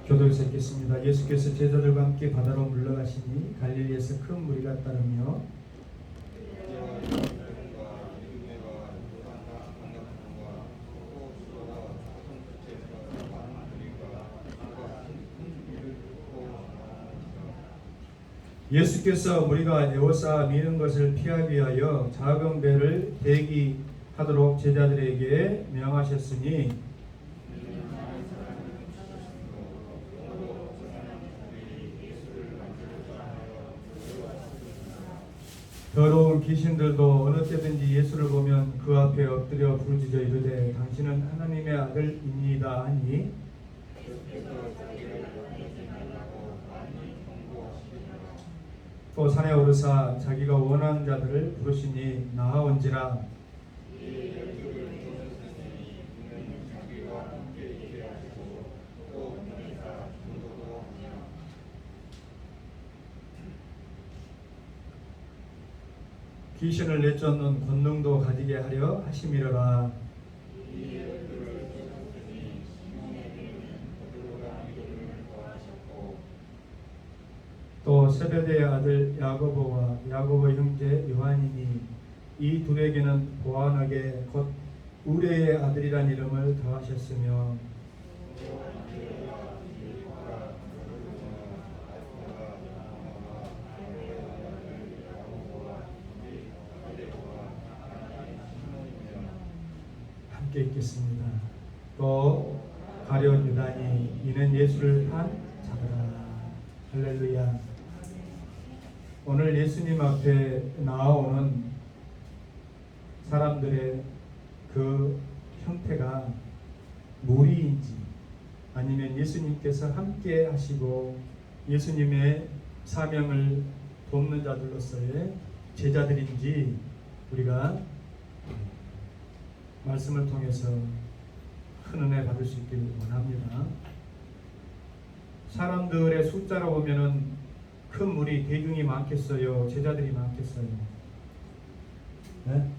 교도에서 읽겠습니다. 예수께서 제자들과 함께 바다로 물러가시니 갈릴리에서 큰 무리가 따르며 예수께서 무리가 에워싸 미는 것을 피하기 위하여 작은 배를 대기하도록 제자들에게 명하셨으니 더러운 귀신들도 어느 때든지 예수를 보면 그 앞에 엎드려 부르짖어 이르되 당신은 하나님의 아들입니다 하니 또 산에 오르사 자기가 원하는 자들을 부르시니 나아온지라. 귀신을 내쫓는 권능도 가지게 하려 하심이로라. 또 세베대의 아들 야고보와 야고보 형제 요한이니 이 둘에게는 보아하게 곧 우레의 아들이란 이름을 더하셨으며 함께 읽겠습니다. 또 가룟 유다니 이는 예수를 판 자더라. 할렐루야. 오늘 예수님 앞에 나오는 사람들의 그 형태가 무리인지 아니면 예수님께서 함께 하시고 예수님의 사명을 돕는 자들로서의 제자들인지 우리가 말씀을 통해서 큰 은혜 받을 수 있길 원합니다. 사람들의 숫자로 보면은 큰 무리 대중이 많겠어요? 제자들이 많겠어요? 네?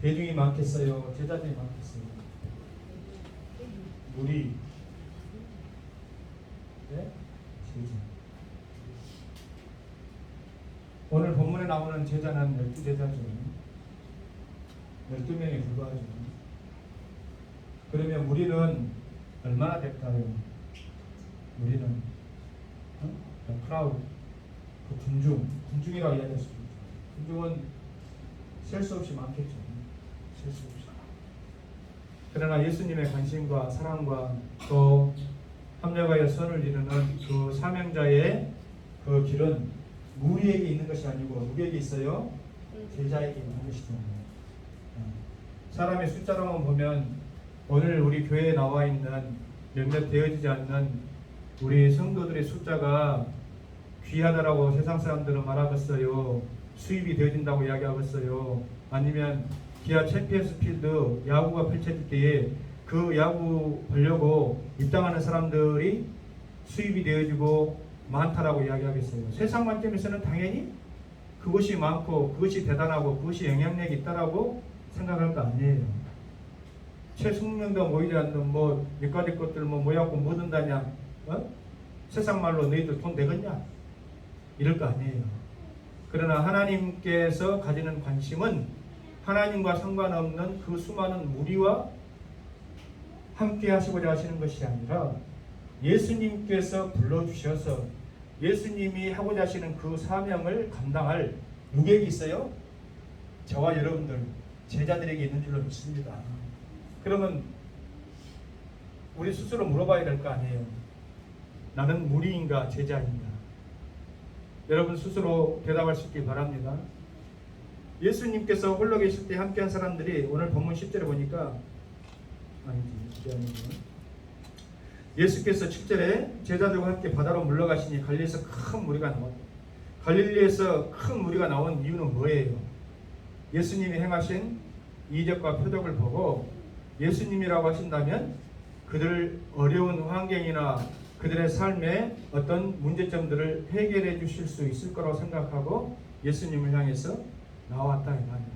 대중이 많겠어요? 제자들이 많겠어요? 무리 네? 제자. 오늘 본문에 나오는 제자는 12제자죠. 12명에 불과하죠. 그러면 무리는 얼마나 될까요? 우리는 크라우드, 그 군중이라고 이야기할 수 있죠. 군중은 셀 수 없이 많겠죠. 셀 수 없이. 그러나 예수님의 관심과 사랑과 또 합력하여 선을 이루는 그 사명자의 그 길은 무리에게 있는 것이 아니고 누구에게 있어요? 제자에게 있는 것이죠. 사람의 숫자로만 보면 오늘 우리 교회에 나와 있는 몇몇 되어지지 않는 우리 성도들의 숫자가 귀하다라고 세상 사람들은 말하겠어요. 수입이 되어진다고 이야기하겠어요. 아니면 기아 챔피언스 필드 야구가 펼쳐질 때에 그 야구 보려고 입당하는 사람들이 수입이 되어지고 많다라고 이야기하겠어요. 세상 관점에서는 당연히 그것이 많고 그것이 대단하고 그것이 영향력이 있다라고 생각할 거 아니에요. 최승명도 모이지 않는 몇 가지 것들 모여갖고 뭐 든다냐? 세상 말로 너희들 돈 되겠냐? 이럴 거 아니에요. 그러나 하나님께서 가지는 관심은 하나님과 상관없는 그 수많은 무리와 함께 하시고자 하시는 것이 아니라 예수님께서 불러주셔서 예수님이 하고자 하시는 그 사명을 감당할 누구에게 있어요? 저와 여러분들 제자들에게 있는 줄로 믿습니다. 그러면 우리 스스로 물어봐야 될 거 아니에요. 나는 무리인가 제자인가? 여러분 스스로 대답할 수 있길 바랍니다. 예수님께서 홀로 계실 때 함께한 사람들이 오늘 본문 10절에 보니까 예수께서 7절에 제자들과 함께 바다로 물러가시니 갈릴리에서 큰 무리가 나왔다. 갈릴리에서 큰 무리가 나온 이유는 뭐예요? 예수님이 행하신 이적과 표적을 보고 예수님이라고 하신다면 그들 어려운 환경이나 그들의 삶의 어떤 문제점들을 해결해 주실 수 있을 거라고 생각하고 예수님을 향해서 나왔다 이 말이에요.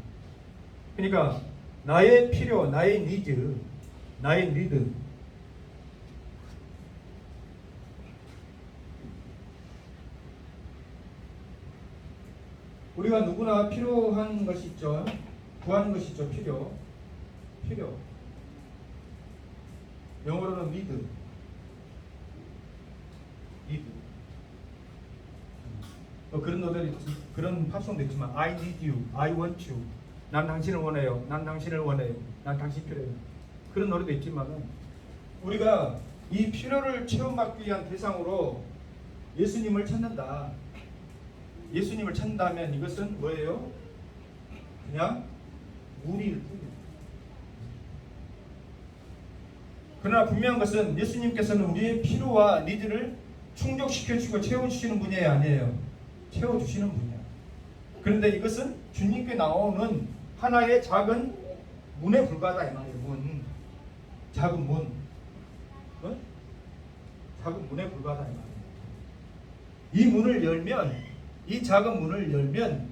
그러니까 나의 필요, 나의 니즈, 나의 니드, 우리가 누구나 필요한 것이 있죠. 구하는 것이 있죠. 필요. 영어로는 need. 그런 노래도 그런 팝송도 있지만 I need you, I want you. 난 당신을 원해요. 난 당신을 원해요. 난 당신 필요해요. 그런 노래도 있지만은 우리가 이 필요를 체험받기 위한 대상으로 예수님을 찾는다. 예수님을 찾는다면 이것은 뭐예요? 그냥 무리일 뿐이에요. 그러나 분명한 것은 예수님께서는 우리의 필요와 니드를 충족시켜주고 채워주시는 분이 아니에요. 채워주시는 분이야. 그런데 이것은 주님께 나오는 하나의 작은 문에 불과하다 이 말이에요. 문. 작은 문. 어? 작은 문에 불과하다 이 말이에요. 이 문을 열면, 이 작은 문을 열면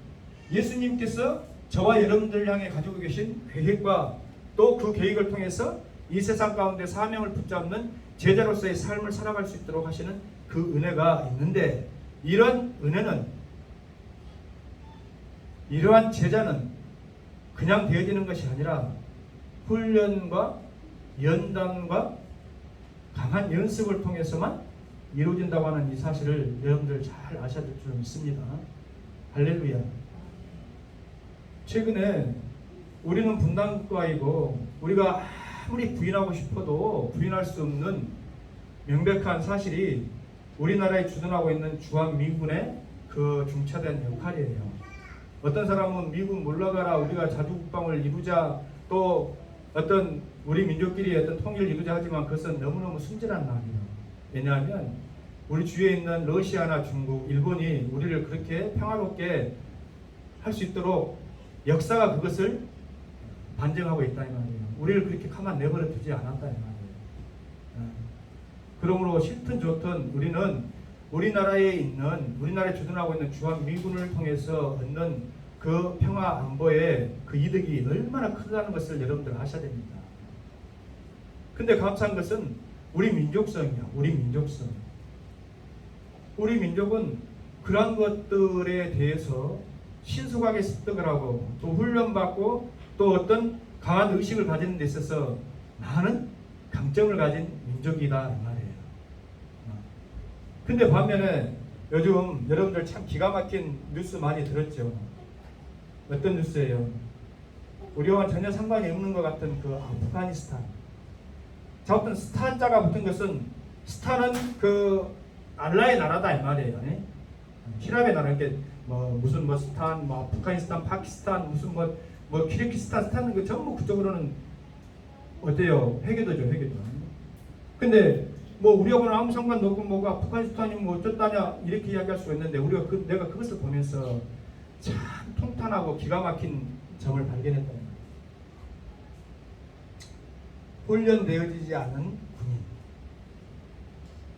예수님께서 저와 여러분들 향해 가지고 계신 계획과 또 그 계획을 통해서 이 세상 가운데 사명을 붙잡는 제자로서의 삶을 살아갈 수 있도록 하시는 그 은혜가 있는데, 이런 은혜는, 이러한 제자는 그냥 되어지는 것이 아니라 훈련과 연단과 강한 연습을 통해서만 이루어진다고 하는 이 사실을 여러분들 잘 아셔야 될 줄 믿습니다. 할렐루야. 최근에 우리는 분단국가이고 우리가 아무리 부인하고 싶어도 부인할 수 없는 명백한 사실이 우리나라에 주둔하고 있는 주한미군의 그 중차대한 역할이에요. 어떤 사람은 미국 물러가라, 우리가 자주국방을 이루자, 또 어떤 우리 민족끼리 어떤 통일을 이루자 하지만 그것은 너무너무 순진한 말이에요. 왜냐하면 우리 주위에 있는 러시아나 중국, 일본이 우리를 그렇게 평화롭게 할 수 있도록 역사가 그것을 반증하고 있다 이 말이에요. 우리를 그렇게 가만 내버려 두지 않았다 이 말이에요. 그러므로 싫든 좋든 우리는 우리나라에 주둔하고 있는 주한미군을 통해서 얻는 그 평화 안보의 그 이득이 얼마나 크다는 것을 여러분들 아셔야 됩니다. 근데 감사한 것은 우리 민족성이야. 우리 민족성. 우리 민족은 그런 것들에 대해서 신속하게 습득을 하고 또 훈련받고 또 어떤 강한 의식을 가지는 데 있어서 많은 강점을 가진 민족이다 이 말이에요. 근데 반면에 요즘 여러분들 참 기가 막힌 뉴스 많이 들었죠. 어떤 뉴스예요? 우리와 전혀 상관이 없는 것 같은 그 아프가니스탄. 자, 어떤 스탄자가 붙은 것은, 스탄은 그 알라의 나라다 이 말이에요. 히랍의 나라. 이렇게 무슨 스탄, 아프가니스탄, 파키스탄, 무슨 키르기스탄, 스탄은 그 전부 그쪽으로는 어때요? 회계도죠, 회계도. 근데 우리하고는 아무 상관도 없고 아프가니스탄이 어쩌다냐 이렇게 이야기할 수가 있는데 우리가 내가 그것을 보면서 참 통탄하고 기가 막힌 점을 발견했다. 훈련되어지지 않은 군인,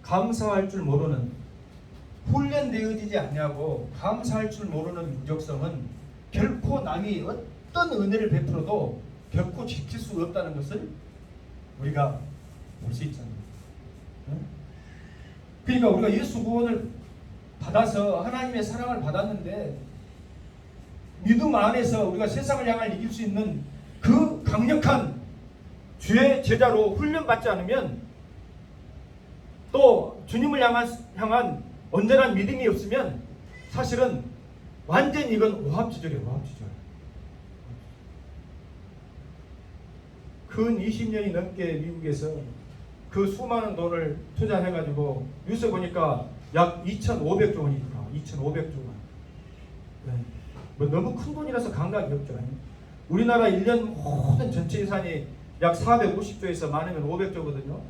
감사할 줄 모르는, 훈련되어지지 않냐고 감사할 줄 모르는 민족성은 결코 남이 어떤 은혜를 베풀어도 결코 지킬 수 없다는 것을 우리가 볼 수 있잖아요. 그러니까 우리가 예수 구원을 받아서 하나님의 사랑을 받았는데 믿음 안에서 우리가 세상을 향할 이길 수 있는 그 강력한 주의 제자로 훈련받지 않으면, 또 주님을 향한 온전한 믿음이 없으면 사실은 완전히 이건 오합지졸이에요. 오합지졸. 근 20년이 넘게 미국에서 그 수많은 돈을 투자해가지고 뉴스 보니까 약 2,500조 원이더라. 2,500조 원. 네. 너무 큰 돈이라서 감각이 없죠. 우리나라 1년 모든 전체 예산이 약 450조에서 많으면 500조거든요.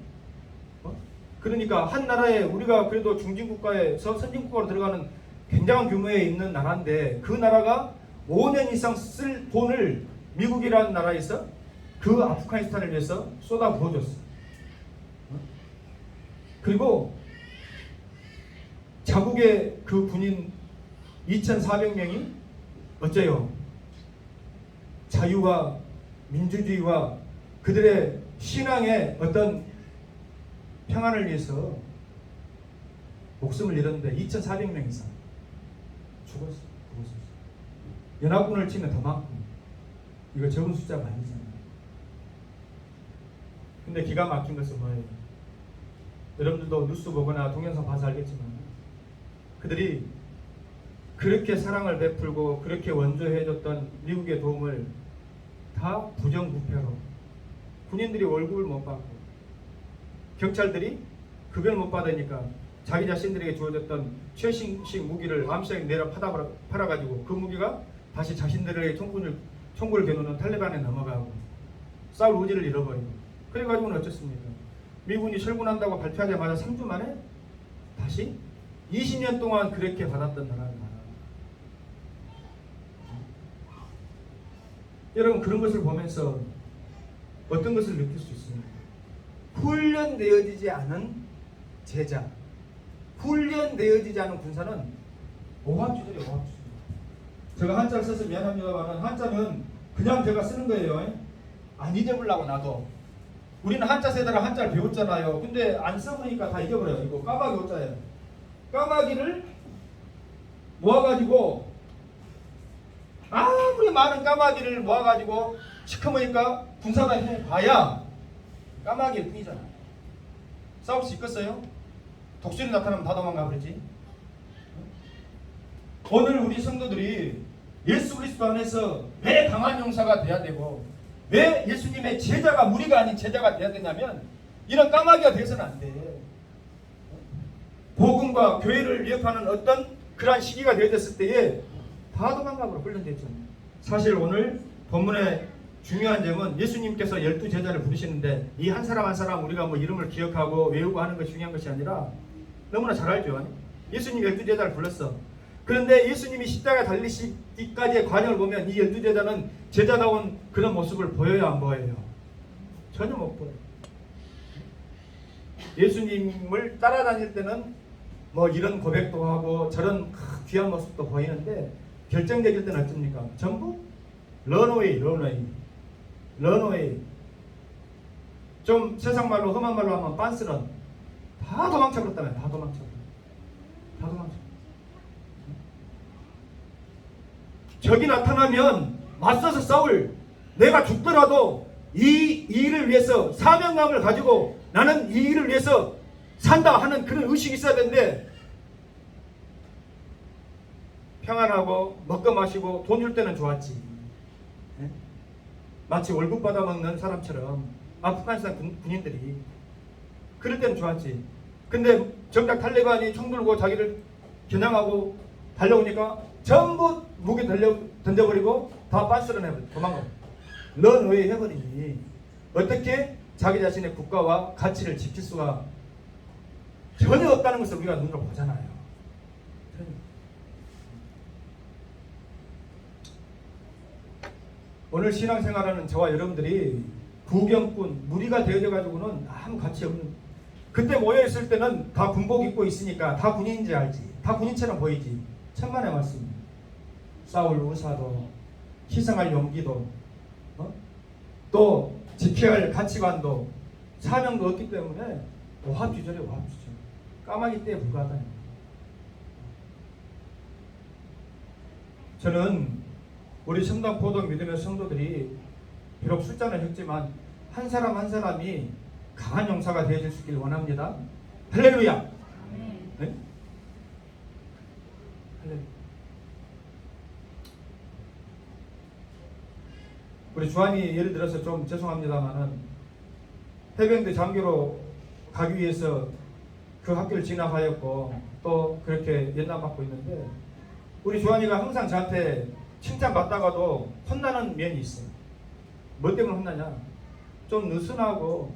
그러니까 한 나라에, 우리가 그래도 중진국가에서 선진국가로 들어가는 굉장한 규모에 있는 나라인데 그 나라가 5년 이상 쓸 돈을 미국이라는 나라에서 그 아프가니스탄을 위해서 쏟아 부어줬어. 그리고 자국의 그 군인 2,400명이 어째요? 자유와 민주주의와 그들의 신앙의 어떤 평안을 위해서 목숨을 잃었는데 2,400명 이상 죽었어. 연합군을 치면 더 많고 이거 적은 숫자가 아니잖아요. 근데 기가 막힌 것은 뭐예요? 여러분들도 뉴스 보거나 동영상 봐서 알겠지만 그들이 그렇게 사랑을 베풀고 그렇게 원조해줬던 미국의 도움을 다 부정부패로 군인들이 월급을 못 받고 경찰들이 급여를 못 받으니까 자기 자신들에게 주어졌던 최신식 무기를 암시하게 내려 팔아가지고 그 무기가 다시 자신들에게 총구를 겨누는 탈레반에 넘어가고 싸울 의지를 잃어버리고 그래가지고는 어쩌습니까? 미군이 철군한다고 발표하자마자 3주 만에 다시 20년 동안 그렇게 받았던 나라가 여러분 그런 것을 보면서 어떤 것을 느낄 수 있습니까? 훈련되어지지 않은 제자, 훈련되어지지 않은 군사는 오합지졸이에요. 오합지졸. 제가 한자를 써서 미안합니다만 한자는 그냥 제가 쓰는 거예요. 안 잊어보려고 나도. 우리는 한자 세대라 한자를 배웠잖아요. 근데 안 써보니까 다 잊어버려요. 이거 까마귀 오자예요. 까마귀를 모아가지고 아무리 많은 까마귀를 모아가지고 시커머니까 군사가 해봐야 까마귀일 뿐이잖아. 싸울 수 있겠어요? 독수리 나타나면 다 도망가 버리지. 오늘 우리 성도들이 예수 그리스도 안에서 왜 강한 용사가 돼야 되고 왜 예수님의 제자가 무리가 아닌 제자가 돼야 되냐면 이런 까마귀가 돼서는 안 돼. 복음과 교회를 위협하는 어떤 그러한 시기가 되어졌을 때에 다 도망가버려 훈련됐잖아요. 사실 오늘 본문의 중요한 점은 예수님께서 12제자를 부르시는데 이 한 사람 한 사람 우리가 뭐 이름을 기억하고 외우고 하는 것이 중요한 것이 아니라 너무나 잘 알죠. 예수님 12제자를 불렀어. 그런데 예수님이 십자가에 달리시기까지의 과정을 보면 이 12제자는 제자다운 그런 모습을 보여요, 안 보여요? 전혀 못 보여요. 예수님을 따라다닐 때는 뭐 이런 고백도 하고 저런 귀한 모습도 보이는데 결정적일 때는 어떻습니까? 전부 런웨이. 좀 세상 말로 험한 말로 하면 빤스런. 다 도망쳐버렸다면 다 도망쳐. 적이 나타나면 맞서서 싸울 내가 죽더라도 이 일을 위해서 사명감을 가지고 나는 이 일을 위해서 산다 하는 그런 의식이 있어야 되는데 평안하고 먹고 마시고 돈 줄 때는 좋았지. 마치 월급 받아먹는 사람처럼 아프가니스탄 군인들이 그럴 때는 좋았지. 근데 정작 탈레반이 총 들고 자기를 겨냥하고 달려오니까 전부 무기 던져버리고 다 빤스런 해버려. 도망가. 런웨이 해버리니 어떻게 자기 자신의 국가와 가치를 지킬 수가 전혀 없다는 것을 우리가 눈으로 보잖아요. 오늘 신앙생활하는 저와 여러분들이 구경꾼, 무리가 되어져 가지고는 아무 가치 없는 그때 모여있을 때는 다 군복 입고 있으니까 다 군인인지 알지. 다 군인처럼 보이지. 천만의 말씀. 싸울 의사도 희생할 용기도 또 지켜야 할 가치관도 사명도 없기 때문에 오합지졸이에요. 오합지졸. 까마귀 떼에 불과하다니. 저는 우리 성당 포동 믿음의 성도들이 비록 숫자는 적지만 한 사람 한 사람이 강한 용사가 되어질 수 있길 원합니다. 할렐루야. 네? 할렐루야. 우리 주한이 예를 들어서 좀 죄송합니다만은 해병대 장교로 가기 위해서 그 학교를 진학하였고 또 그렇게 연단받고 있는데 우리 주한이가 항상 저한테 칭찬받다가도 혼나는 면이 있어요. 뭐 때문에 혼나냐? 좀 느슨하고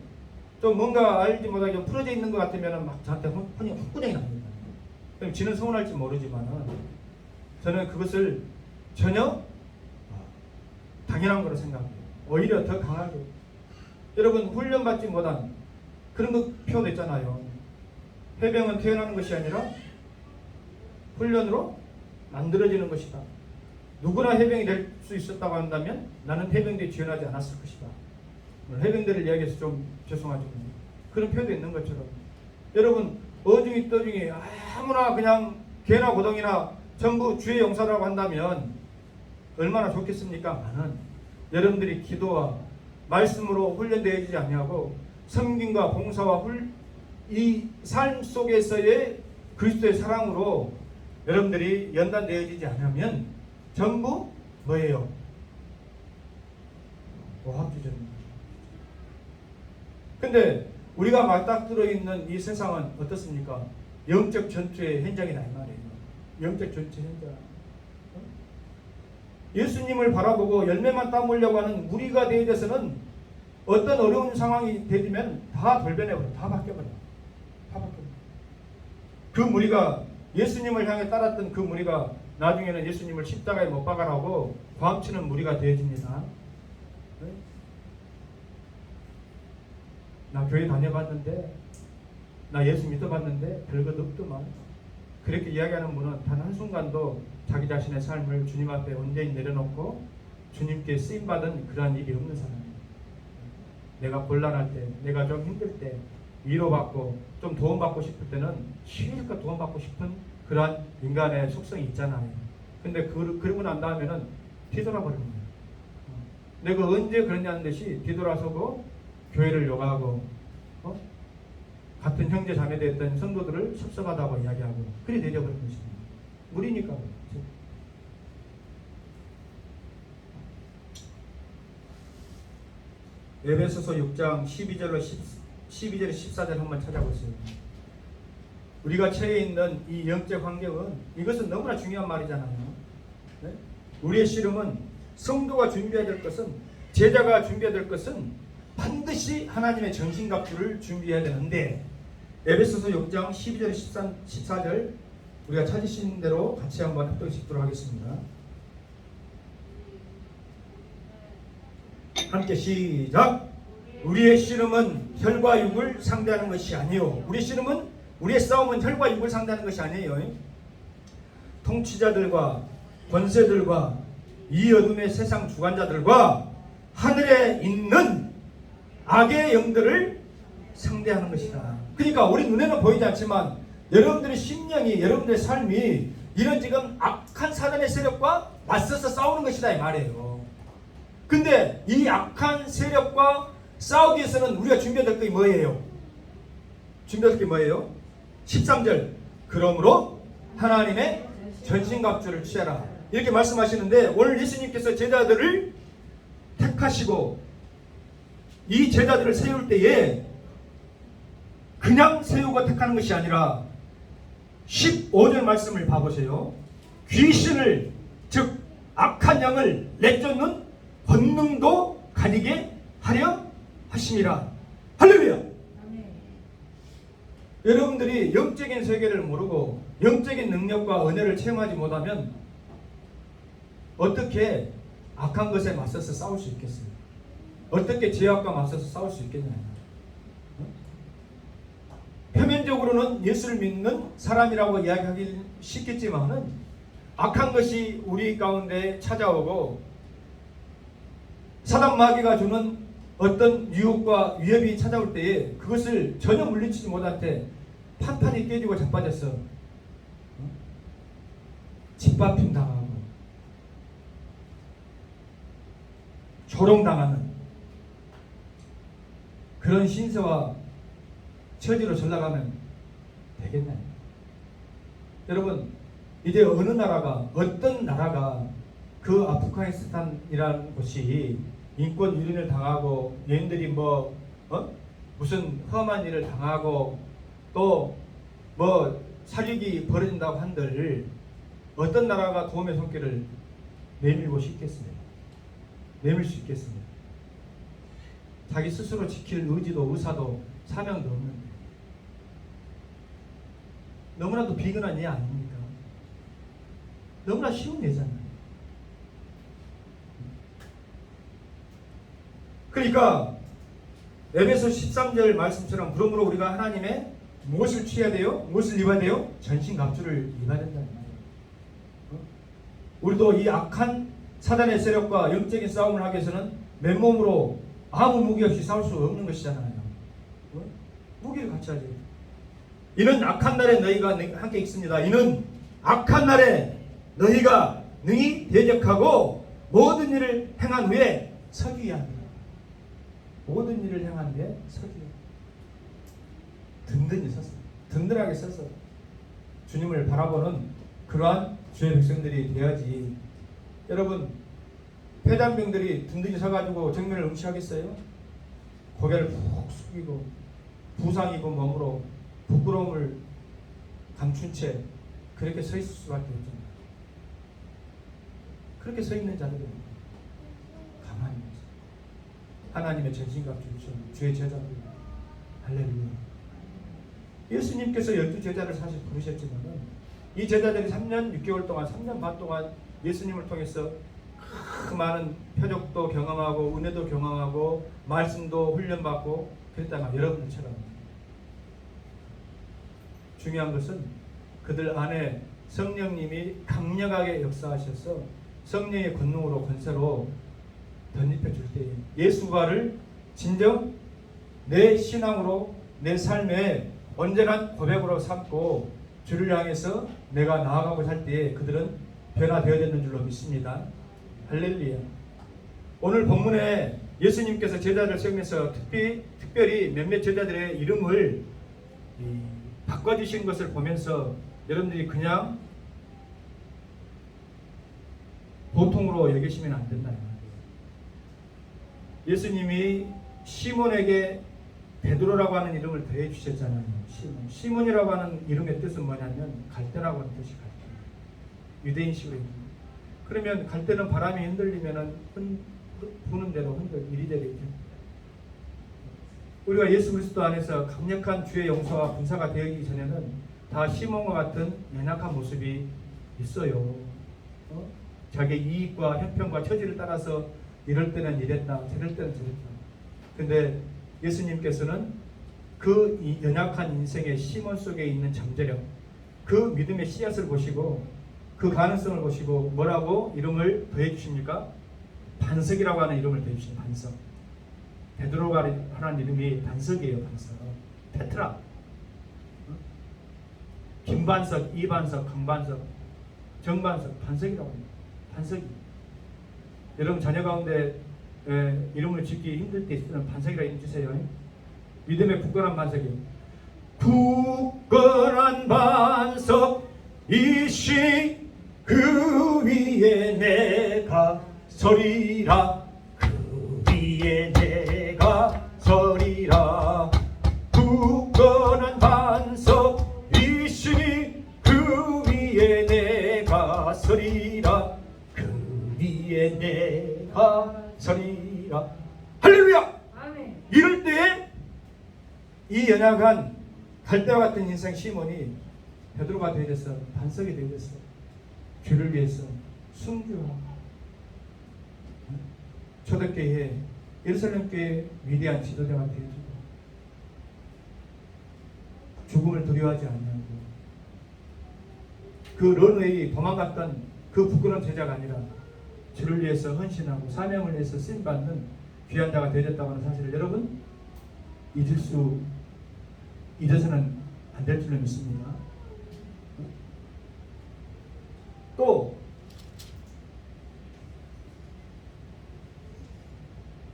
좀 뭔가 알지 못하게 좀 풀어져 있는 것 같으면 막 저한테 혼꾸녕이 납니다. 그럼 지는 서운할지 모르지만은 저는 그것을 전혀 당연한 거로 생각해요. 오히려 더 강하게. 여러분 훈련받지 못한 그런 거 표현했잖아요. 해병은 태어나는 것이 아니라 훈련으로 만들어지는 것이다. 누구나 해병이 될 수 있었다고 한다면 나는 해병대에 지원하지 않았을 것이다. 해병대를 이야기해서 좀 죄송하지만 그런 표현도 있는 것처럼 여러분 어중이 떠중이 아무나 그냥 개나 고동이나 전부 주의 용사라고 한다면 얼마나 좋겠습니까? 여러분들이 기도와 말씀으로 훈련되어지지 아니하고 섬김과 봉사와 이 삶 속에서의 그리스도의 사랑으로 여러분들이 연단되어지지 않으면 전부 뭐예요? 오합지졸입니다. 근데 우리가 맞닥뜨려 있는 이 세상은 어떻습니까? 영적 전투의 현장이다 이 말이에요. 영적 전투 현장. 예수님을 바라보고 열매만 따먹으려고 하는 무리가 되어져서는 어떤 어려운 상황이 되면 다 돌변해버려. 다 바뀌어버려. 다 바뀌어버려. 그 무리가 예수님을 향해 따랐던 그 무리가 나중에는 예수님을 십자가에 못 박아라고 광치는 무리가 되어집니다. 네? 나 교회 다녀봤는데 나 예수 믿어봤는데 별것 없더만. 그렇게 이야기하는 분은 단 한순간도 자기 자신의 삶을 주님 앞에 온전히 내려놓고 주님께 쓰임받은 그러한 일이 없는 사람이에요. 내가 곤란할 때, 내가 좀 힘들 때 위로받고 좀 도움받고 싶을 때는 실컷 도움받고 싶은 그러한 인간의 속성이 있잖아요. 근데 그러고 난 다음에는 뒤돌아버리는 거예요. 내가 언제 그랬냐는 듯이 뒤돌아서고 교회를 욕하고 같은 형제 자매 됐던 성도들을 섭섭하다고 이야기하고 그리 내려버린 것입니다. 무리니까 그렇죠. 에베소서 6장 12절로 14절 한번 찾아보세요. 우리가 처해 있는 이 영적 환경은 이것은 너무나 중요한 말이잖아요. 네? 우리의 씨름은 성도가 준비해야 될 것은 제자가 합주해야 될 것은 반드시 하나님의 전신갑주를 준비해야 되는데 에베소서 6장 12절 14절 우리가 찾으신 대로 같이 한번 합독식도록 하겠습니다. 함께 시작. 우리의 씨름은 혈과 육을 상대하는 것이 아니요. 우리의 싸움은 혈과 육을 상대하는 것이 아니에요. 통치자들과 권세들과 이 어둠의 세상 주관자들과 하늘에 있는 악의 영들을 상대하는 것이다. 그러니까 우리 눈에는 보이지 않지만 여러분들의 심령이, 여러분들의 삶이 이런 지금 악한 사단의 세력과 맞서서 싸우는 것이다 이 말이에요. 근데 이 악한 세력과 싸우기 위해서는 우리가 준비해야 될 게 뭐예요? 준비해야 될 게 뭐예요? 13절 그러므로 하나님의 전신갑주를 취하라 이렇게 말씀하시는데 오늘 예수님께서 제자들을 택하시고 이 제자들을 세울 때에 그냥 세우고 택하는 것이 아니라 15절 말씀을 봐보세요. 귀신을 즉 악한 영을 내쫓는 권능도 가지게 하려 하심이라. 할렐루야. 여러분들이 영적인 세계를 모르고 영적인 능력과 은혜를 체험하지 못하면 어떻게 악한 것에 맞서서 싸울 수 있겠어요? 어떻게 죄악과 맞서서 싸울 수 있겠냐요. 표면적으로는 예수를 믿는 사람이라고 이야기하기 쉽겠지만은 악한 것이 우리 가운데 찾아오고 사단 마귀가 주는 어떤 유혹과 위협이 찾아올 때에 그것을 전혀 물리치지 못할 때 판판이 깨지고 자빠졌어. 짓밟힘 당하고 조롱당하는 그런 신세와 처지로 전락하면 되겠나요? 여러분 이제 어떤 나라가 그 아프가니스탄이라는 곳이 인권 유린을 당하고 여인들이 무슨 험한 일을 당하고 또 사륙이 벌어진다고 한들 어떤 나라가 도움의 손길을 내밀고 싶겠습니까? 내밀 수 있겠습니다. 자기 스스로 지킬 의지도 의사도 사명도 없는데 너무나도 비근한 예 아닙니까? 너무나 쉬운 예잖아요. 그러니까 에베소 13절 말씀처럼 그러므로 우리가 하나님의 무엇을 취해야 돼요? 무엇을 입어야 돼요? 전신갑주를 입어야 된다는 말이에요. 우리도 이 악한 사단의 세력과 영적인 싸움을 하기 위해서는 맨몸으로 아무 무기 없이 싸울 수 없는 것이잖아요. 무기를 갖춰야지. 이는 악한 날에 너희가 함께 있습니다. 이는 악한 날에 너희가 능히 대적하고 모든 일을 행한 후에 서기야 합니다. 모든 일을 행한 후에 서기야. 든든히 서서, 든든하게 서서 주님을 바라보는 그러한 주의 백성들이 되어야지. 여러분, 폐단병들이 든든히 서가지고 정면을 응시하겠어요? 고개를 푹 숙이고 부상 입은 몸으로 부끄러움을 감춘 채 그렇게 서 있을 수밖에 없잖아요. 그렇게 서 있는 자들은 가만히 있어요. 하나님의 전신갑 주시는 주의 제자들. 할렐루야. 예수님께서 12제자를 사실 부르셨지만은 이 제자들이 3년 6개월 동안 3년 반 동안 예수님을 통해서 그 많은 표적도 경험하고 은혜도 경험하고 말씀도 훈련받고 그랬다가 여러분들처럼 중요한 것은 그들 안에 성령님이 강력하게 역사하셔서 성령의 권능으로 권세로 덧입혀 줄 때에 예수가를 진정 내 신앙으로 내 삶에 언제나 고백으로 삼고 주를 향해서 내가 나아가고 할 때에 그들은 변화되어졌는 줄로 믿습니다. 할렐루야. 오늘 본문에 예수님께서 제자를 세우면서 특별히 몇몇 제자들의 이름을 바꿔주신 것을 보면서 여러분들이 그냥 보통으로 여기시면 안 된다. 예수님이 시몬에게 베드로라고 하는 이름을 더해 주셨잖아요. 시몬이라고 하는 이름의 뜻은 뭐냐면 갈대라고 하는 뜻이 갈대. 유대인식으로. 그러면 갈대는 바람이 흔들리면은 부는 대로 이리저리. 우리가 예수 그리스도 안에서 강력한 주의 용서와 분사가 되기 전에는 다 시몬과 같은 연약한 모습이 있어요. 자기 이익과 형편과 처지를 따라서 이럴 때는 이랬다, 저럴 때는 저랬다. 근데 예수님께서는 그 연약한 인생의 시몬 속에 있는 잠재력, 그 믿음의 씨앗을 보시고 그 가능성을 보시고 뭐라고 이름을 더해 주십니까? 반석이라고 하는 이름을 더해 주신 반석. 베드로가 하는 이름이 반석이에요. 반석. 페트라. 김반석, 이반석, 강반석, 정반석, 반석이라고 합니다. 반석이. 여러분 자녀 가운데 이름을 짓기 힘들 때 있으면 반석이라 이름 주세요. 믿음의 굳건한 반석이에요. 굳건한 반석 이시 그 위에 내가 서리라. 그 위에 내가 서리라. 굳건한 반석 이시 그 위에 내가 서리라. 그 위에 내가 서리라. 할렐루야. 아멘. 이럴 때 이 연약한 갈대와 같은 인생 시몬이 베드로가 되어서 반석이 되어서 주를 위해서 순교하고 초대교회 예루살렘 교회 위대한 지도자가 되어주고 죽음을 두려워하지 않냐고 그 런웨이 도망갔던 그 부끄러운 제자가 아니라 주를 위해서 헌신하고 사명을 위해서 쓰임받는 귀한 자가 되어졌다고 하는 사실을 여러분 잊어서는 안 될 줄로 믿습니다. 또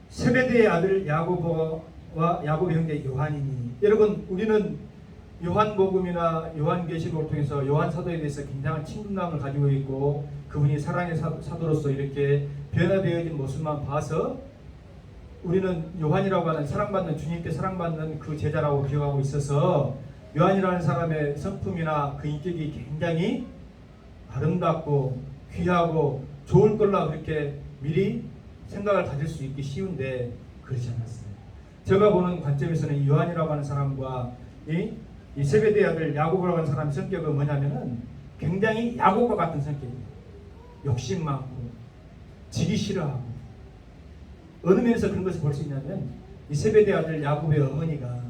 세베대의 아들 야고보와 야고보 형제 요한이니 여러분 우리는 요한복음이나 요한계시록을 통해서 요한 사도에 대해서 굉장한 친근감을 가지고 있고 그분이 사랑의 사도로서 이렇게 변화되어진 모습만 봐서 우리는 요한이라고 하는 사랑받는 주님께 사랑받는 그 제자라고 기억하고 있어서 요한이라는 사람의 성품이나 그 인격이 굉장히 아름답고 귀하고 좋을 걸로 그렇게 미리 생각을 가질 수 있기 쉬운데 그렇지 않았어요. 제가 보는 관점에서는 요한이라고 하는 사람과 이 세베대의 아들 야고보라고 하는 사람의 성격은 뭐냐면은 굉장히 야고보와 같은 성격이에요. 욕심 많고 지기 싫어하고 어느 면에서 그런 것을 볼 수 있냐면 이 세베대의 아들 야고보의 어머니가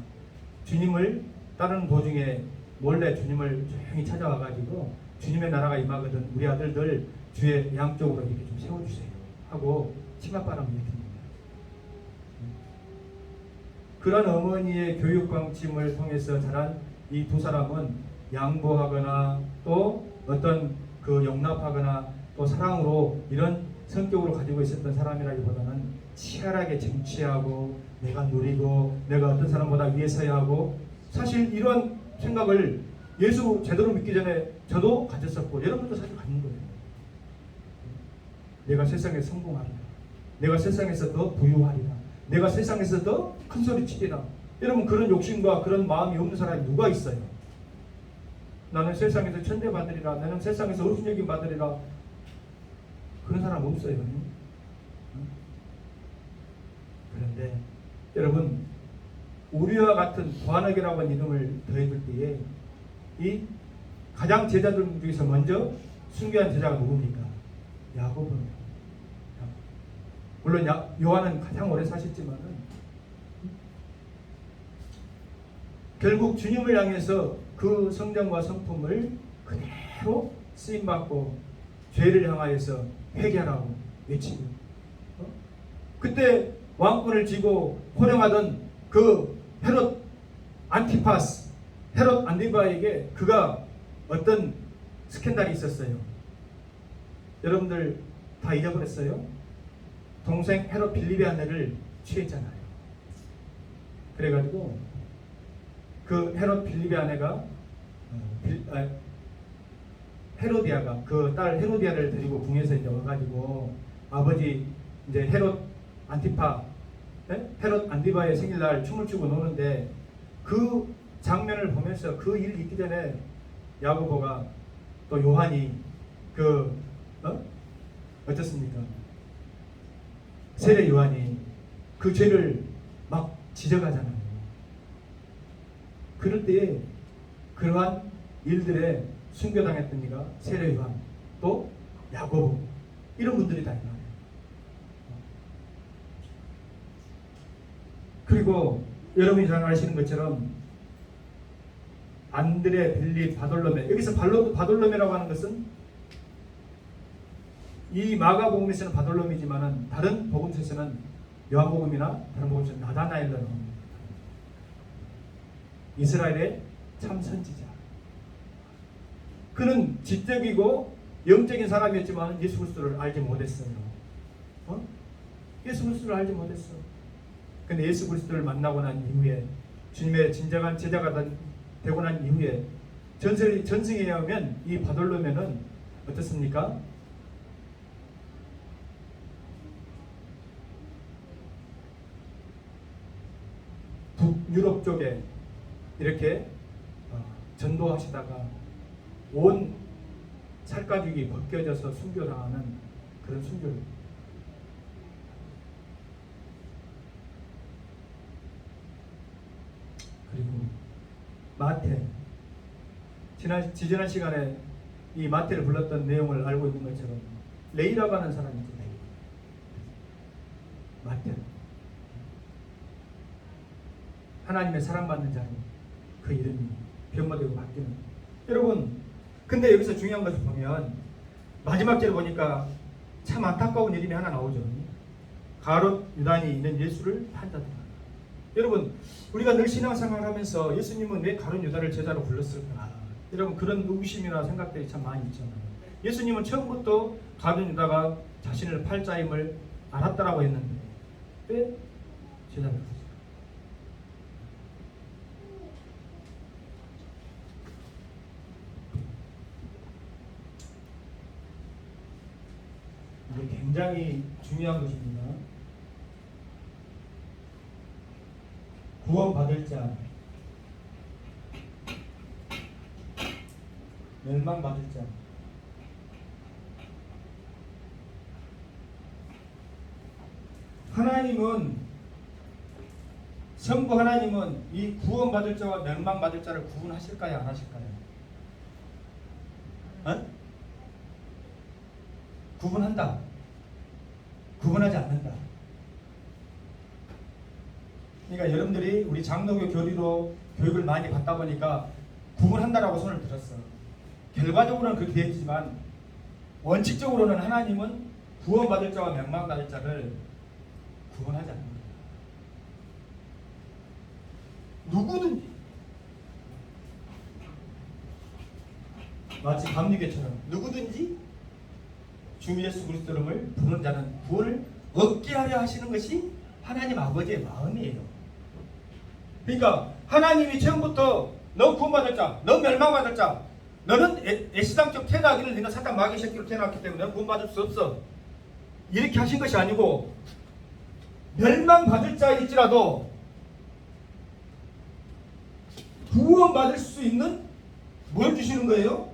주님을 따르는 도중에 몰래 주님을 조용히 찾아와가지고 주님의 나라가 임하거든 우리 아들들 주의 양쪽으로 이렇게 좀 세워주세요 하고 치맛바람을 일으킵니다. 그런 어머니의 교육 방침을 통해서 자란 이 두 사람은 양보하거나 또 어떤 그 용납하거나 또 사랑으로 이런 성격으로 가지고 있었던 사람이라기보다는 치열하게 쟁취하고 내가 누리고 내가 어떤 사람보다 위에 서야 하고, 사실 이런 생각을 예수 제대로 믿기 전에 저도 가졌었고 여러분도 사실 갖는 거예요. 내가 세상에 성공하리라, 내가 세상에서 더 부유하리라, 내가 세상에서 더 큰 소리 치리라. 여러분, 그런 욕심과 그런 마음이 없는 사람이 누가 있어요? 나는 세상에서 천대 받으리라, 나는 세상에서 어신 여김 받으리라, 그런 사람 없어요. 그런데 여러분, 우리와 같은 관역이라고 하는 이름을 더해줄 때에 이 가장 제자들 중에서 먼저 순교한 제자가 누굽니까? 야고보입니다. 물론 요한은 가장 오래 사셨지만은 결국 주님을 향해서 그 성장과 성품을 그대로 쓰임받고 죄를 향하여서 회개하라고 외치고, 그때 왕권을 쥐고 호령하던 그 헤롯 안티파스, 헤롯 안티바에게 그가 어떤 스캔들이 있었어요. 여러분들 다 잊어버렸어요? 동생 헤롯 빌립의 아내를 취했잖아요. 그래가지고 그 헤롯 빌립의 아내가 헤로디아가 그 딸 헤로디아를 데리고 궁에서 이제 와가지고 아버지 이제 헤롯 안티파, 헤롯 안티바의 생일날 춤을 추고 노는데 그 장면을 보면서 그 일 있기 전에 야고보가 또 요한이 어떻습니까? 세례 요한이 그 죄를 막 지적하잖아요. 그럴 때에 그러한 일들에 순교당했던 이가 세례 요한, 또 야고보, 이런 분들이 다 있나요? 그리고 여러분이 잘 아시는 것처럼 안드레, 빌립, 바돌로메, 여기서 바돌로메라고 하는 것은 이 마가복음에서는 바돌로메지만은 다른 복음서에서는 요한복음이나 다른 복음서는 나다나엘로 나옵니다. 이스라엘의 참 선지자. 그는 지적이고 영적인 사람이었지만 예수 그리스도를 알지 못했어요. 예수 그리스도를 알지 못했어. 근데 예수 그리스도를 만나고 난 이후에, 주님의 진정한 제자가 되고 난 이후에 전승에 의하면 이 바돌로메는 어떻습니까? 북유럽 쪽에 이렇게 전도하시다가 온 살가죽이 벗겨져서 순교당하는 그런 순교. 그리고 마태, 지지난 시간에 이 마태를 불렀던 내용을 알고 있는 것처럼 레이라고 하는 사람이 있어요. 마태, 하나님의 사랑받는 자로 그 이름이 변모되고 바뀌는. 여러분, 근데 여기서 중요한 것을 보면 마지막 절을 보니까 참 안타까운 이름이 하나 나오죠. 가롯 유다니 있는 예수를 판자더라. 여러분, 우리가 늘 신앙생활을 하면서 예수님은 왜 가롯 유다를 제자로 불렀을까? 여러분, 그런 의구심이나 생각들이 참 많이 있잖아요. 예수님은 처음부터 가롯 유다가 자신을 팔자임을 알았다라고 했는데 왜 제자를 불렀을까? 이게 굉장히 중요한 것입니다. 구원받을 자, 멸망받을 자. 하나님은, 성부 하나님은 이 구원받을 자와 멸망받을 자를 구분하실까요? 안 하실까요? 구분한다. 구분하지 않는다. 그러니까 여러분들이 우리 장로교 교리로 교육을 많이 받다 보니까 구분한다라고 손을 들었어. 결과적으로는 그렇게 되지만 원칙적으로는 하나님은 구원받을 자와 멸망받을 자를 구분하지 않는다. 누구든지, 마치 감리교처럼 누구든지 주 예수 그리스도를 부르는 자는 구원을 얻게 하려 하시는 것이 하나님 아버지의 마음이에요. 그러니까 하나님이 처음부터 너 구원받을 자, 너 멸망받을 자, 너는 애시당초 태어나기를 너는 사탄 마귀 새끼로 태어났기 때문에 너는 구원받을 수 없어. 이렇게 하신 것이 아니고 멸망받을 자일지라도 구원받을 수 있는 뭘 주시는 거예요?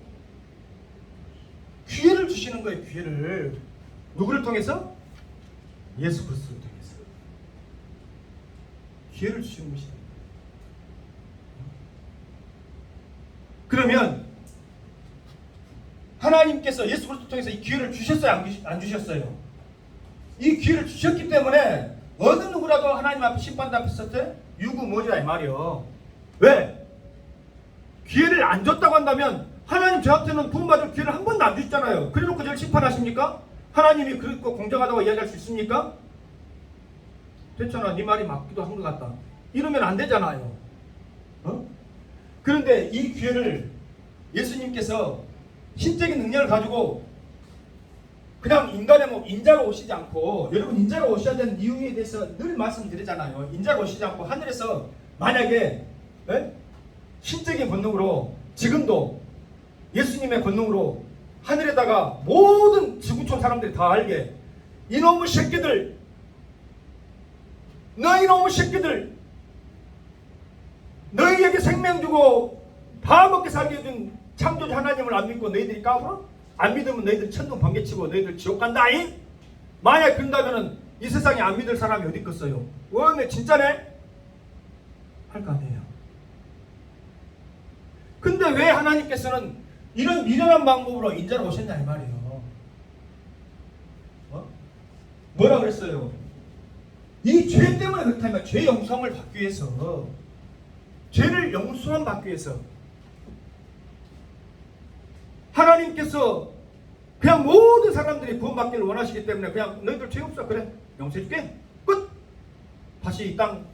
기회를 주시는 거예요. 기회를. 누구를 통해서? 예수 그리스도를 통해서 기회를 주시는 것이다. 그러면 하나님께서 예수 그리스도를 통해서 이 기회를 주셨어요? 안 주셨어요? 이 기회를 주셨기 때문에 어느 누구라도 하나님 앞에 심판대 앞에 섰을 때 유구무원이다 이 말이요. 왜? 기회를 안 줬다고 한다면 하나님 저한테는 구원받을 기회를 한 번도 안 주셨잖아요. 그래놓고 저를 심판하십니까? 하나님이 그렇고 공정하다고 이야기할 수 있습니까? 됐잖아. 네 말이 맞기도 한 것 같다. 이러면 안 되잖아요. 그런데 이 기회를 예수님께서 신적인 능력을 가지고 그냥 인간의 인자로 오시지 않고, 여러분 인자로 오셔야 되는 이유에 대해서 늘 말씀드리잖아요. 인자로 오시지 않고 하늘에서 만약에 신적인 권능으로 지금도 예수님의 권능으로 하늘에다가 모든 지구촌 사람들이 다 알게, 이놈의 새끼들, 너희놈의 새끼들, 너희에게 생명 주고 다 먹게 살게 해준 창조주 하나님을 안 믿고 너희들이 까불어? 안 믿으면 너희들 천둥 번개치고 너희들 지옥 간다잉? 만약 그런다면 이 세상에 안 믿을 사람이 어디 있겠어요? 네 진짜네? 할 거 아니에요. 근데 왜 하나님께서는 이런 미련한 방법으로 인자로 오셨냐 이 말이에요. 뭐라 그랬어요? 이 죄 때문에 그렇다면 죄 용서함을 받기 위해서, 죄를 용서함 받기 위해서 하나님께서 그냥 모든 사람들이 구원받기를 원하시기 때문에 그냥 너희들 죄 없어, 그래 용서해줄게, 끝. 다시 이 땅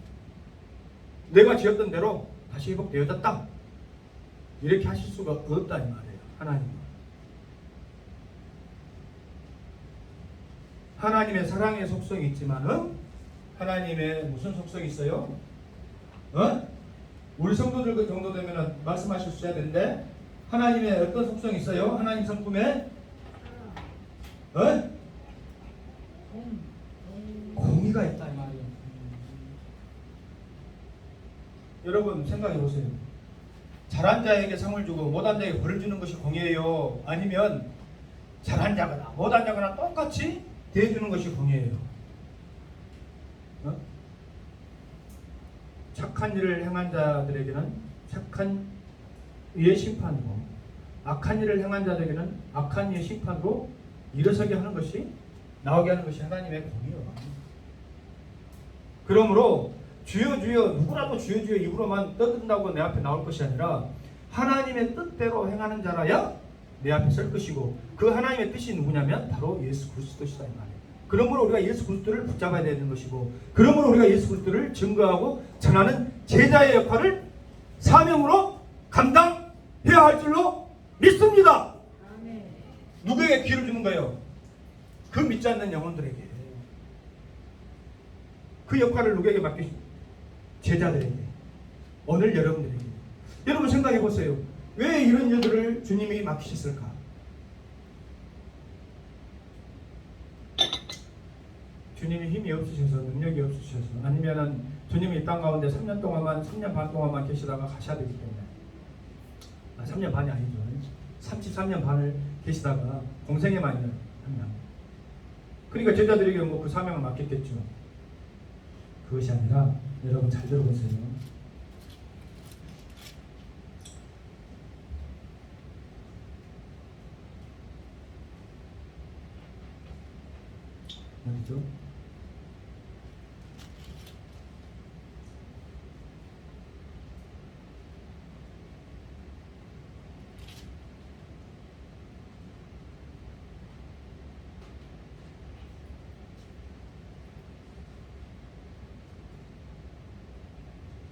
내가 지었던 대로 다시 회복되어졌다, 이렇게 하실 수가 없다 이 말이에요. 하나님의 사랑의 속성이 있지만은 하나님의 무슨 속성이 있어요? 우리 성도들 그 정도 되면 말씀하실 수 있어야 되는데, 하나님의 어떤 속성이 있어요? 하나님 성품에 공의가 있다 이 말이에요. 여러분 생각해 보세요. 잘한 자에게 상을 주고 못한 자에게 벌을 주는 것이 공의예요? 아니면 잘한 자거나 못한 자거나 똑같이 대해주는 것이 공의예요? 착한 일을 행한 자들에게는 착한 이의 심판으로, 악한 일을 행한 자들에게는 악한 이의 심판으로 일어서게 하는 것이, 나오게 하는 것이 하나님의 공의예요. 그러므로 주여 주여, 누구라도 주여 주여 입으로만 떠든다고 내 앞에 나올 것이 아니라 하나님의 뜻대로 행하는 자라야 내 앞에 설 것이고, 그 하나님의 뜻이 누구냐면 바로 예수 그리스도시다 이 말이에요. 그러므로 우리가 예수 그리스도를 붙잡아야 되는 것이고, 그러므로 우리가 예수 그리스도를 증거하고 전하는 제자의 역할을 사명으로 감당해야 할 줄로 믿습니다. 아멘. 누구에게 기회를 주는 거예요? 그 믿지 않는 영혼들에게. 그 역할을 누구에게 맡기십니까? 제자들에게. 오늘 여러분들에게. 여러분 생각해 보세요. 왜 이런 일들을 주님이 맡기셨을까? 주님이 힘이 없으셔서, 능력이 없으셔서, 아니면은 주님이 이 땅 가운데 3년 반 동안만 계시다가 가셔야 되기 때문에. 3년 반이 아니죠. 33년 반을 계시다가 공생애만 있는 한 명. 그러니까 제자들에게 그 사명을 맡겼겠죠. 그것이 아니라, 여러분 잘 들어보세요. 어디죠?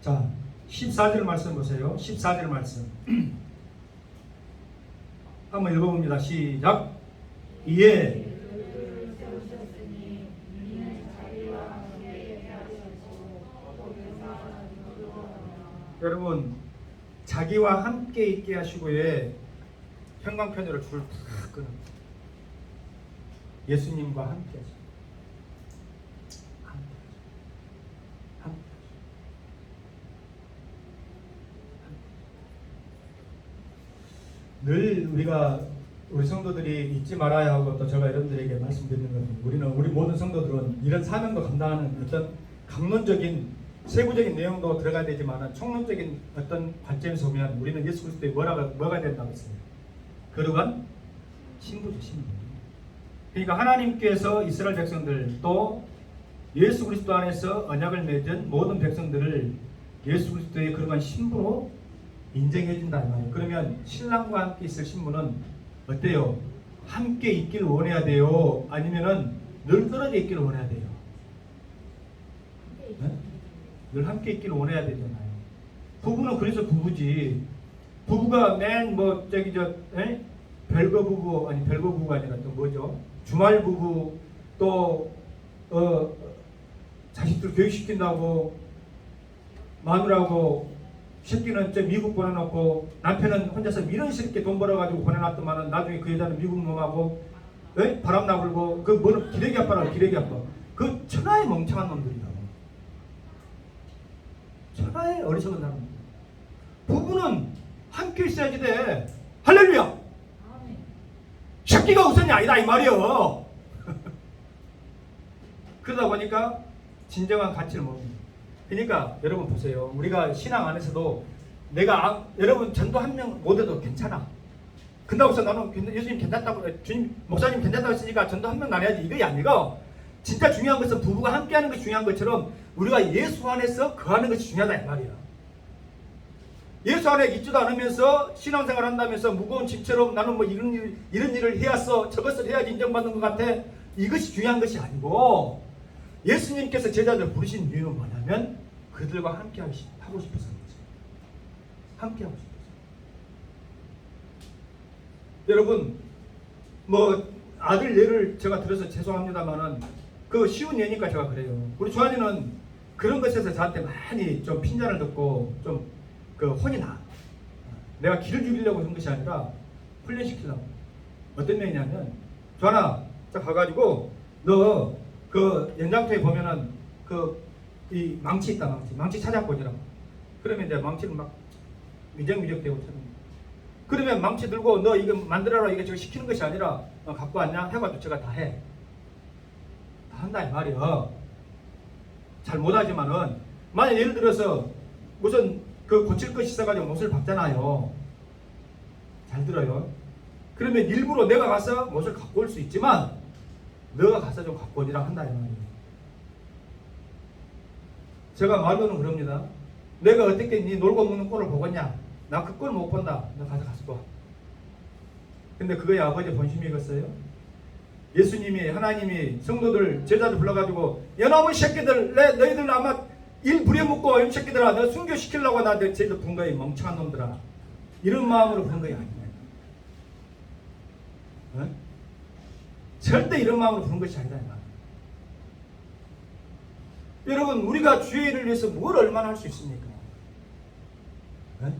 자, 14절 말씀 보세요. 14절 말씀. 한번 읽어봅니다. 시작. 이에 여러분 자기와 함께 있게 하시고의 형광펜으로 줄을 탁 끊어. 예수님과 함께 하시고 함께. 늘 우리 성도들이 잊지 말아야 하고 또 제가 여러분들에게 말씀드리는 것은 우리 모든 성도들은 이런 사명도 감당하는 어떤 강론적인 세부적인 내용도 들어가야 되지만 총론적인 어떤 관점에서 보면 우리는 예수 그리스도의 뭐가 된다고 했어요? 거룩한 신부죠, 신부. 그러니까 하나님께서 이스라엘 백성들 또 예수 그리스도 안에서 언약을 맺은 모든 백성들을 예수 그리스도의 거룩한 신부로 인정해 준다 이 말이에요. 그러면 신랑과 함께 있을 신부는 어때요? 함께 있기를 원해야 돼요? 아니면은 늘 떨어져 있기를 원해야 돼요? 네? 늘 함께 있기를 원해야 되잖아요. 부부는 그래서 부부지. 부부가 맨 별거 부부 아니 별거 부부가 아니라 또 뭐죠? 주말 부부 또 자식들 교육시킨다고 마누라고 새끼는 미국 보내놓고 남편은 혼자서 미련스럽게 돈 벌어가지고 보내놨더만은 나중에 그 여자는 미국 놈하고 바람 나불고 그 뭐는 기레기 아빠라고 기레기 아빠 그 천하의 멍청한 놈들이라고 천하의 어리석은 사람. 부부는 함께 있어야지 돼. 할렐루야. 새끼가 우선이 아니다 이 말이요. 그러다 보니까 진정한 가치를 모릅니다. 그러니까 여러분 보세요. 우리가 신앙 안에서도 여러분 전도 한 명 못해도 괜찮아. 근다고 해서 나는 예수님 괜찮다고 주님 목사님 괜찮다고 했으니까 전도 한 명 나눠야지 이게 아니고 진짜 중요한 것은 부부가 함께하는 것이 중요한 것처럼 우리가 예수 안에서 거하는 것이 중요하다 이 말이야. 예수 안에 있지도 않으면서 신앙생활 한다면서 무거운 짐처럼 나는 뭐 이런 일을 해야서 저것을 해야지 인정받는 것 같아. 이것이 중요한 것이 아니고 예수님께서 제자들 부르신 이유는 뭐냐면 그들과 함께 하고 싶어서 그렇지. 함께 하고 싶어서. 여러분 뭐 아들 예를 제가 들어서 죄송합니다만은 그 쉬운 예니까 제가 그래요. 우리 조한이는 그런 것에서 저한테 많이 좀 핀잔을 듣고 좀 그 혼이 나. 내가 기를 죽이려고 한 것이 아니라 훈련시키려고. 어떤 면이냐면 조한아 딱 가가지고 너 그 연장터에 보면은 이 망치 있다 망치 찾아갖고 오니라고. 그러면 이제 망치를 막 미적미적대고 찾는. 그러면 망치 들고 너 이거 만들어라 이거 저거 시키는 것이 아니라 갖고 왔냐 해가지고 제가 다 해. 다 한다 이 말이야. 잘 못하지만은 만약 예를 들어서 무슨 그 고칠 것이 있어가지고 못을 박잖아요. 잘 들어요. 그러면 일부러 내가 가서 못을 갖고 올 수 있지만 너가 가서 좀 갖고 오니라 한다 이 말이에요. 제가 말로는 그럽니다. 내가 어떻게 네 놀고 먹는 꼴을 보겠냐? 나 그 꼴 못 본다. 너 가서 갖고 와. 근데 그거야 아버지 본심이겠어요? 예수님이 하나님이 성도들 제자들 불러가지고 여놈의 새끼들 너희들 아마 일 부려먹고 이 새끼들아 너 순교시키려고 나한테 쟤들 부른 거야 멍청한 놈들아. 이런 마음으로 부른 거야 아니야. 어? 절대 이런 마음으로 부른 것이 아니다. 여러분 우리가 주의 일을 위해서 뭘 얼마나 할 수 있습니까? 어?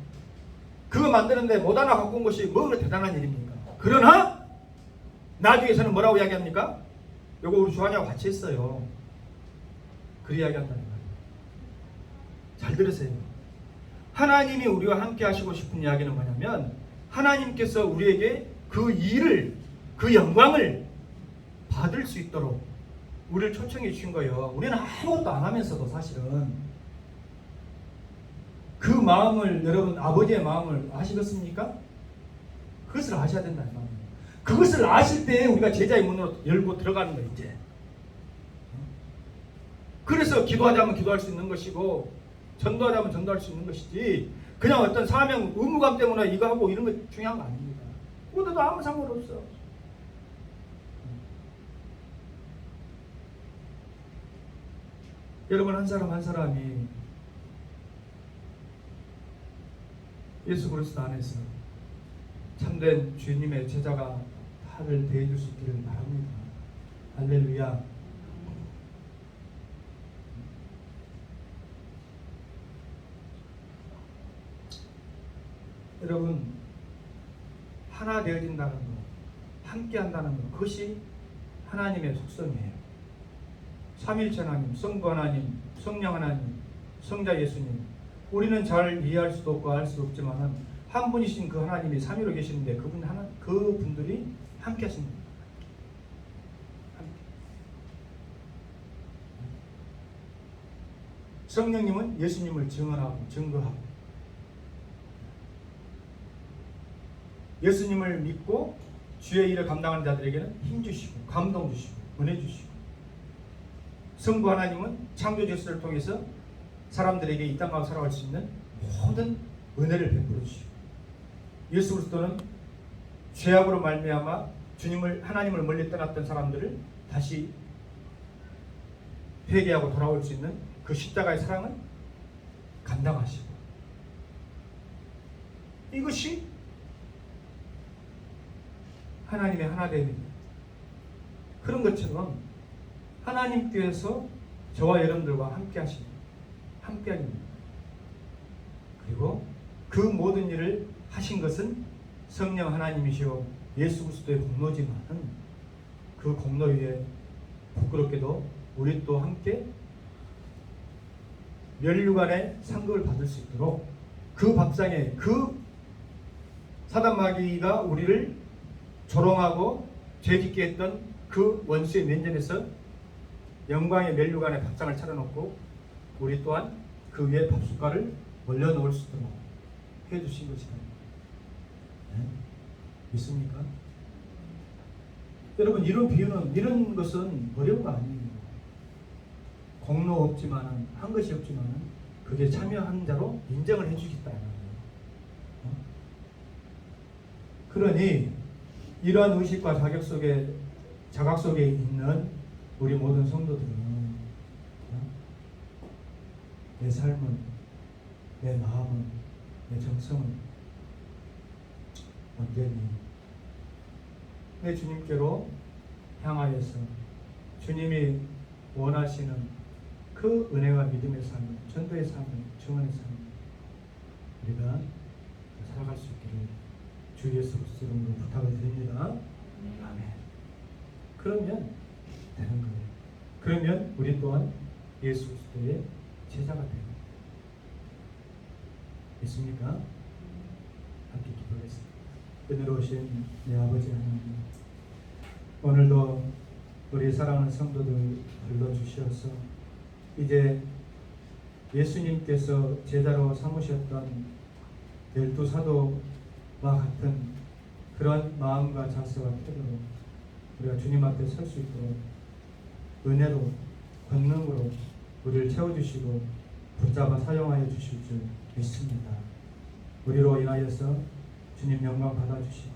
그거 만드는데 못 하나 갖고 온 것이 뭐가 대단한 일입니까? 그러나 나중에서는 뭐라고 이야기합니까? 요거 우리 조한이하고 같이 했어요. 그 이야기한다는 말이에요. 잘 들으세요. 하나님이 우리와 함께 하시고 싶은 이야기는 뭐냐면 하나님께서 우리에게 그 일을 그 영광을 받을 수 있도록 우리를 초청해 주신 거예요. 우리는 아무것도 안 하면서도 사실은 그 마음을 여러분 아버지의 마음을 아시겠습니까? 그것을 아셔야 된다. 그것을 아실 때 우리가 제자의 문으로 열고 들어가는 거예요. 이제. 그래서 기도하자면 기도할 수 있는 것이고 전도하자면 전도할 수 있는 것이지 그냥 어떤 사명 의무감 때문에 이거 하고 이런 거 중요한 거 아닙니다. 그것도 아무 상관없어. 여러분 한 사람 한 사람이 예수 그리스도 안에서 참된 주님의 제자가 다들 대해줄 수 있기를 바랍니다. 할렐루야. 여러분, 하나 되어진다는 것, 함께 한다는 것, 그것이 하나님의 속성이에요. 삼일체 하나님, 성부 하나님, 성령 하나님, 성자 예수님. 우리는 잘 이해할 수도 없고 알 수도 없지만 한 분이신 그 하나님이 삼위로 계시는데 그분들이 함께 하십니다. 성령님은 예수님을 증언하고 증거하고, 예수님을 믿고 주의 일을 감당하는 자들에게는 힘 주시고 감동 주시고 은혜 주시고, 성부 하나님은 창조 질서를 통해서 사람들에게 이 땅 가운데 살아갈 수 있는 모든 은혜를 베풀어 주시고, 예수 그리스도는 죄악으로 말미암아 하나님을 멀리 떠났던 사람들을 다시 회개하고 돌아올 수 있는 그 십자가의 사랑을 감당하시고, 이것이 하나님의 하나됨입니다. 그런 것처럼 하나님께서 저와 여러분들과 함께 하십니다. 함께 하십니다. 그리고 그 모든 일을 하신 것은 성령 하나님이시오 예수 그리스도의 공로지만은, 그 공로 위에 부끄럽게도 우리 또 함께 면류관의 상급을 받을 수 있도록, 그 밥상에 그 사단 마귀가 우리를 조롱하고 죄짓게 했던 그 원수의 면전에서 영광의 면류관의 밥상을 차려놓고 우리 또한 그 위에 밥숟가락을 올려놓을 수 있도록 해주신 것이다. 네? 믿습니까? 여러분, 이런 것은 어려운 거 아니에요. 공로 없지만은, 한 것이 없지만은 그게 참여한 자로 인정을 해주겠다는 거예요. 그러니 이러한 의식과 자각 속에 있는 우리 모든 성도들은 내 삶은, 내 마음은, 내 정성은 온전히 내 주님께로 향하여서 주님이 원하시는 그 은혜와 믿음의 삶, 전도의 삶, 증언의 삶, 우리가 살아갈 수 있기를 주 예수 그리스도 이름으로 부탁을 드립니다. 아멘. 그러면 되는 거예요. 그러면 우리 또한 예수 그리스도의 제자가 되는 거예요. 믿습니까? 함께 기도하겠습니다. 은혜로우신 내 아버지 하나님, 오늘도 우리 사랑하는 성도들 불러주셔서 이제 예수님께서 제자로 삼으셨던 12사도와 같은 그런 마음과 자세와 태도로 우리가 주님 앞에 설 수 있도록 은혜로, 권능으로 우리를 채워주시고 붙잡아 사용하여 주실 줄 믿습니다. 우리로 인하여서 주님 영광 받아주시고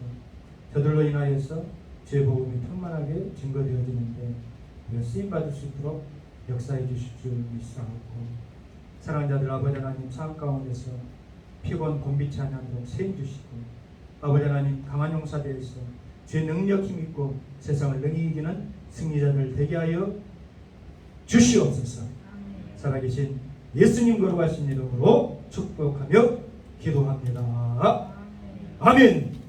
저들로 인하여서 주의 복음이 충만하게 증거되어지는데 우리가 쓰임받을 수 있도록 역사해 주실 줄 믿사옵고, 사랑하는 자들 아버지 하나님, 삶 가운데서 피곤 곤비치 않도록 세임 주시고, 아버지 하나님 강한 용사되어서 주의 능력 힘 있고 세상을 능히 이기는 승리자들 되게 하여 주시옵소서. 살아계신 예수님 거룩하신 이름으로 축복하며 기도합니다. 아멘.